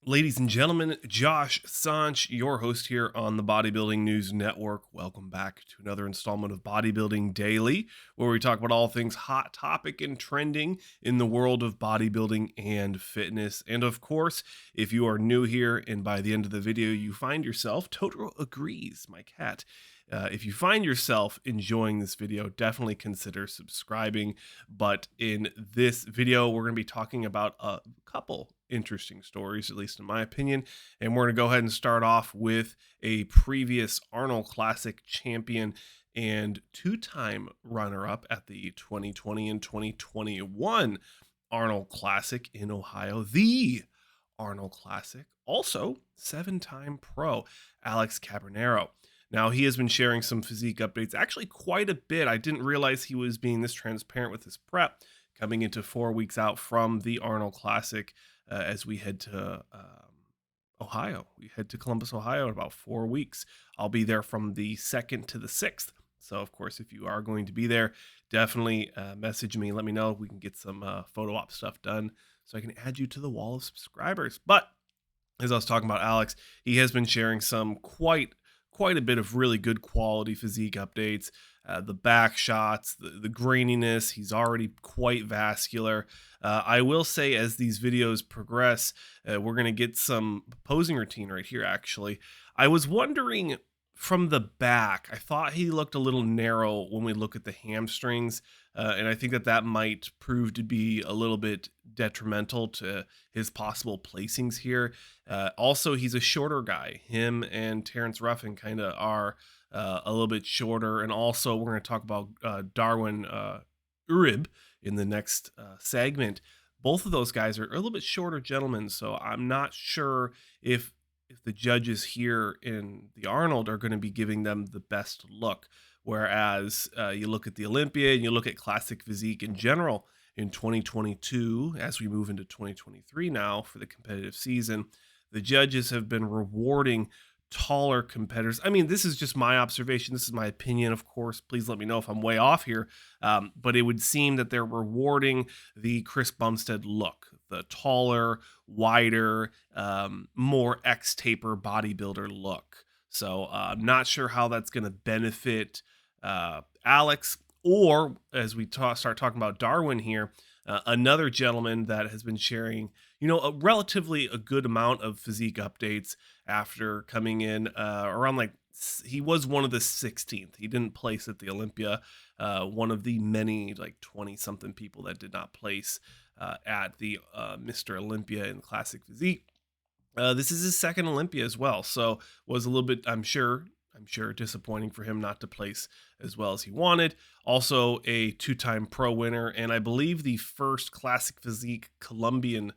Ladies and gentlemen, Josh Sanch, your host here on the Bodybuilding News Network. Welcome back to another installment of Bodybuilding Daily, where we talk about all things hot topic and trending in the world of bodybuilding and fitness. And of course, if you are new here and by the end of the video you find yourself, Totoro agrees, my cat. If you find yourself enjoying this video, definitely consider subscribing. But in this video, we're going to be talking about a couple interesting stories, at least in my opinion. And we're going to go ahead and start off with a previous Arnold Classic champion and two-time runner-up at the 2020 and 2021 Arnold Classic in Ohio, the Arnold Classic, also seven-time pro, Alex Cabronero. Now, he has been sharing some physique updates, actually quite a bit. I didn't realize he was being this transparent with his prep coming into 4 weeks out from the Arnold Classic as we head to Ohio. We head to Columbus, Ohio in about 4 weeks. I'll be there from the 2nd to the 6th. So, of course, if you are going to be there, definitely message me. Let me know. We can get some photo op stuff done so I can add you to the wall of subscribers. But as I was talking about Alex, he has been sharing some quite a bit of really good quality physique updates, the back shots, the graininess. He's already quite vascular. I will say as these videos progress, we're going to get some posing routine right here, actually. I was wondering from the back, I thought he looked a little narrow when we look at the hamstrings. And I think that might prove to be a little bit detrimental to his possible placings here. Also, he's a shorter guy. Him and Terrence Ruffin kind of are a little bit shorter. And also, we're going to talk about Darwin Uribe in the next segment. Both of those guys are a little bit shorter gentlemen, so I'm not sure if the judges here in the Arnold are going to be giving them the best look. Whereas you look at the Olympia and you look at classic physique in general in 2022, as we move into 2023 now for the competitive season, the judges have been rewarding taller competitors. I mean, this is just my observation. This is my opinion, of course. Please let me know if I'm way off here. But it would seem that they're rewarding the Chris Bumstead look, the taller, wider, more X-taper bodybuilder look. So I'm not sure how that's going to benefit Alex, or as we start talking about Darwin here, another gentleman that has been sharing, a relatively a good amount of physique updates after coming in around he was one of the 16th. He didn't place at the Olympia, one of the many 20 something people that did not place at the Mr. Olympia in classic physique. This is his second Olympia as well, so was a little bit, I'm sure, disappointing for him not to place as well as he wanted. Also, a two-time pro winner, and I believe the first classic physique Colombian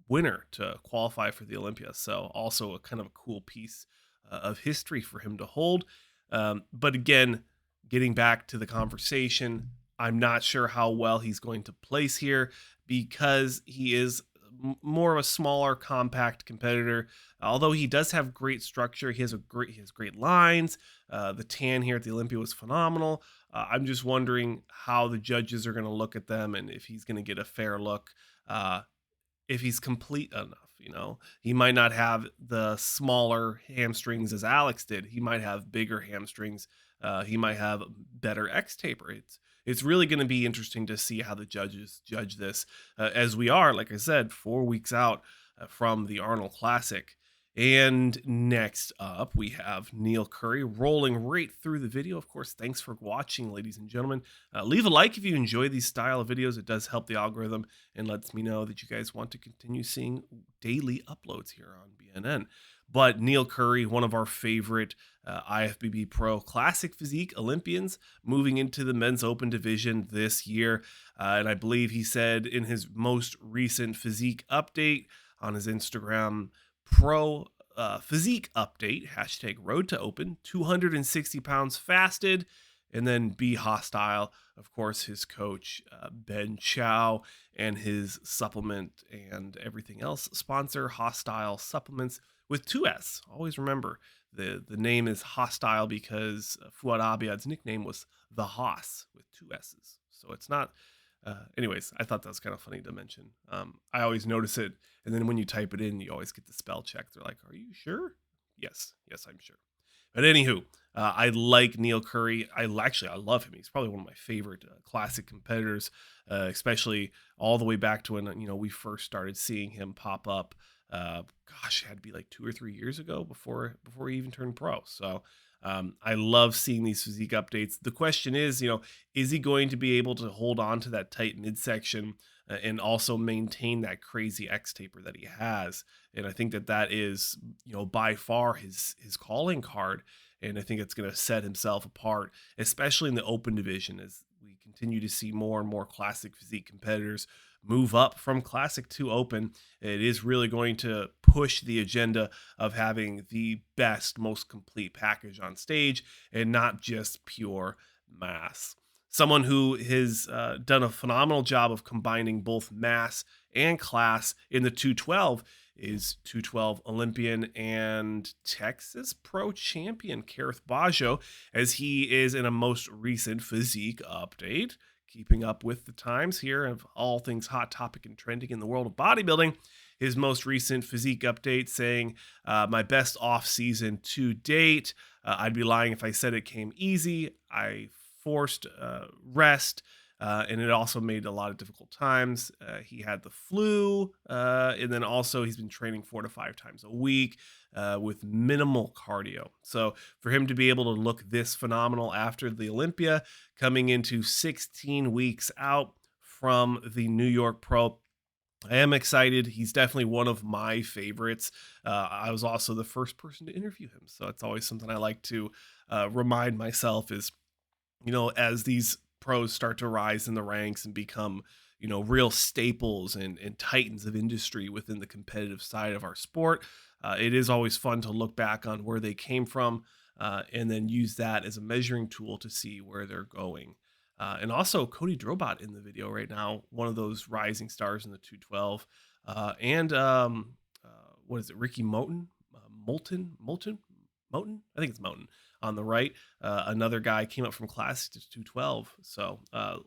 winner to qualify for the Olympia. So, also a kind of a cool piece of history for him to hold. But again, getting back to the conversation, I'm not sure how well he's going to place here because he is more of a smaller, compact competitor. Although he does have great structure, he has great lines. The tan here at the Olympia was phenomenal. I'm just wondering how the judges are going to look at them and if he's going to get a fair look. If he's complete enough, he might not have the smaller hamstrings as Alex did. He might have bigger hamstrings. He might have better X taper. It's really going to be interesting to see how the judges judge this as we are, like I said, 4 weeks out from the Arnold Classic. And next up, we have Neil Currey rolling right through the video. Of course, thanks for watching, ladies and gentlemen. Leave a like if you enjoy these style of videos. It does help the algorithm and lets me know that you guys want to continue seeing daily uploads here on BNN. But Neil Currey, one of our favorite IFBB Pro Classic Physique Olympians, moving into the Men's Open division this year. And I believe he said in his most recent physique update on his Instagram, Pro Physique Update, hashtag Road to Open, 260 pounds fasted, and then be hostile. Of course, his coach, Ben Chow, and his supplement and everything else sponsor Hostile Supplements with 2S. Always remember, the name is Hostile because Fuad Abiad's nickname was The Hoss with 2 S's. So it's not Anyways, I thought that was kind of funny to mention. I always notice it, and then when you type it in, you always get the spell check. They're like, "Are you sure?" Yes, yes, I'm sure. But anywho, I like Neil Currey. I love him. He's probably one of my favorite classic competitors, especially all the way back to when we first started seeing him pop up. Gosh, it had to be like 2 or 3 years ago before he even turned pro. So I love seeing these physique updates. The question is, is he going to be able to hold on to that tight midsection and also maintain that crazy X taper that he has? And I think that is, by far his calling card. And I think it's going to set himself apart, especially in the open division, as we continue to see more and more classic physique competitors move up from classic to open. It is really going to push the agenda of having the best, most complete package on stage and not just pure mass. Someone who has done a phenomenal job of combining both mass and class in the 212 is 212 Olympian and Texas Pro champion Kerrith Bajjo, as he is in a most recent physique update, keeping up with the times here of all things hot topic and trending in the world of bodybuilding. His most recent physique update saying, my best off season to date. I'd be lying if I said it came easy. I forced rest, and it also made a lot of difficult times. He had the flu, and then also he's been training 4 to 5 times a week with minimal cardio. So for him to be able to look this phenomenal after the Olympia, coming into 16 weeks out from the New York Pro, I am excited. He's definitely one of my favorites. I was also the first person to interview him, so it's always something I like to remind myself is, as these pros start to rise in the ranks and become, real staples and titans of industry within the competitive side of our sport, it is always fun to look back on where they came from and then use that as a measuring tool to see where they're going. And also Cody Drobot in the video right now, one of those rising stars in the 212. And what is it? Ricky Moulton? Moulton? I think it's Moulton on the right. Another guy came up from classic to 212. So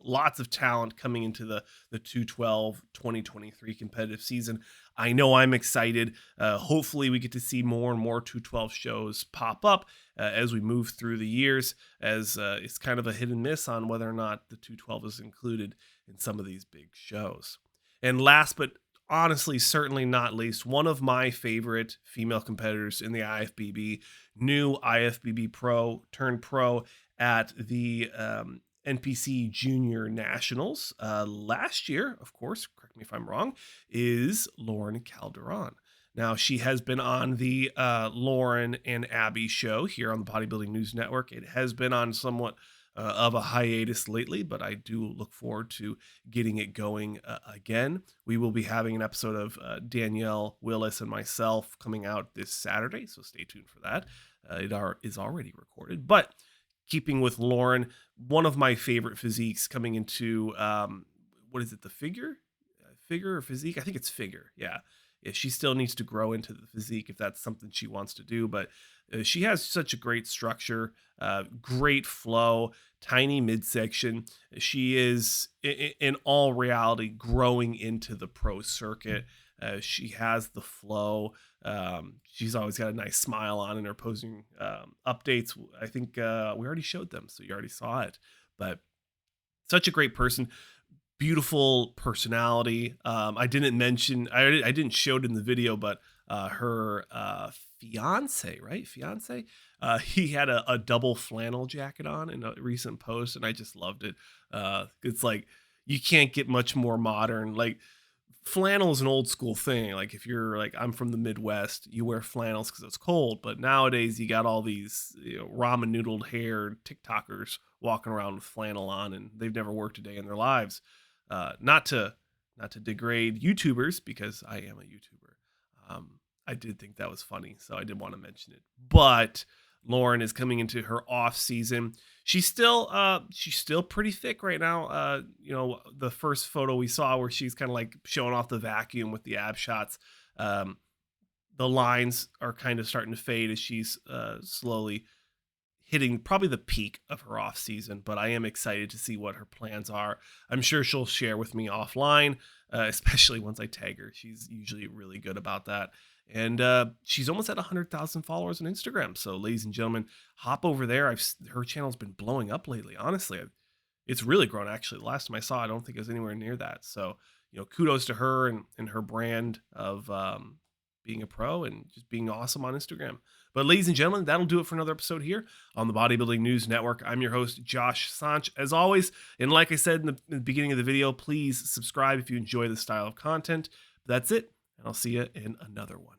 lots of talent coming into the 212 2023 competitive season. I know I'm excited. Hopefully we get to see more and more 212 shows pop up as we move through the years, as it's kind of a hit and miss on whether or not the 212 is included in some of these big shows. And last but honestly, certainly not least, one of my favorite female competitors in the IFBB, new IFBB pro turned pro at the NPC Junior Nationals last year, of course, correct me if I'm wrong, is Loren Calderoni. Now, she has been on the Loren and Abby show here on the Bodybuilding News Network. It has been on somewhat of a hiatus lately, but I do look forward to getting it going again. We will be having an episode of Danielle Willis and myself coming out this Saturday, so stay tuned for that. It is already recorded, but keeping with Loren, one of my favorite physiques coming into, what is it, the figure or physique? I think it's figure, yeah. She still needs to grow into the physique if that's something she wants to do, but she has such a great structure, great flow, tiny midsection. She is, in all reality, growing into the pro circuit. She has the flow. She's always got a nice smile on in her posing updates. I think we already showed them, so you already saw it. But such a great person. Beautiful personality. I didn't mention, I didn't show it in the video, but her fiance, right? Fiance. He had a double flannel jacket on in a recent post, and I just loved it. It's like you can't get much more modern. Like flannel is an old school thing. Like if you're like, I'm from the Midwest, you wear flannels because it's cold. But nowadays you got all these ramen noodled hair TikTokers walking around with flannel on, and they've never worked a day in their lives. Not to degrade YouTubers, because I am a YouTuber. I did think that was funny, so I did want to mention it. But Loren is coming into her off season. She's still pretty thick right now. The first photo we saw where she's kind of like showing off the vacuum with the ab shots. The lines are kind of starting to fade as she's slowly hitting probably the peak of her off season, but I am excited to see what her plans are. I'm sure she'll share with me offline, especially once I tag her. She's usually really good about that. And she's almost at 100,000 followers on Instagram. So, ladies and gentlemen, hop over there. Her channel's been blowing up lately. Honestly, it's really grown. Actually, the last time I saw, I don't think it was anywhere near that. So, kudos to her and her brand of being a pro and just being awesome on Instagram. But ladies and gentlemen, that'll do it for another episode here on the Bodybuilding News Network. I'm your host, Josh Sanch, as always. And like I said in the beginning of the video, please subscribe if you enjoy this style of content. That's it, and I'll see you in another one.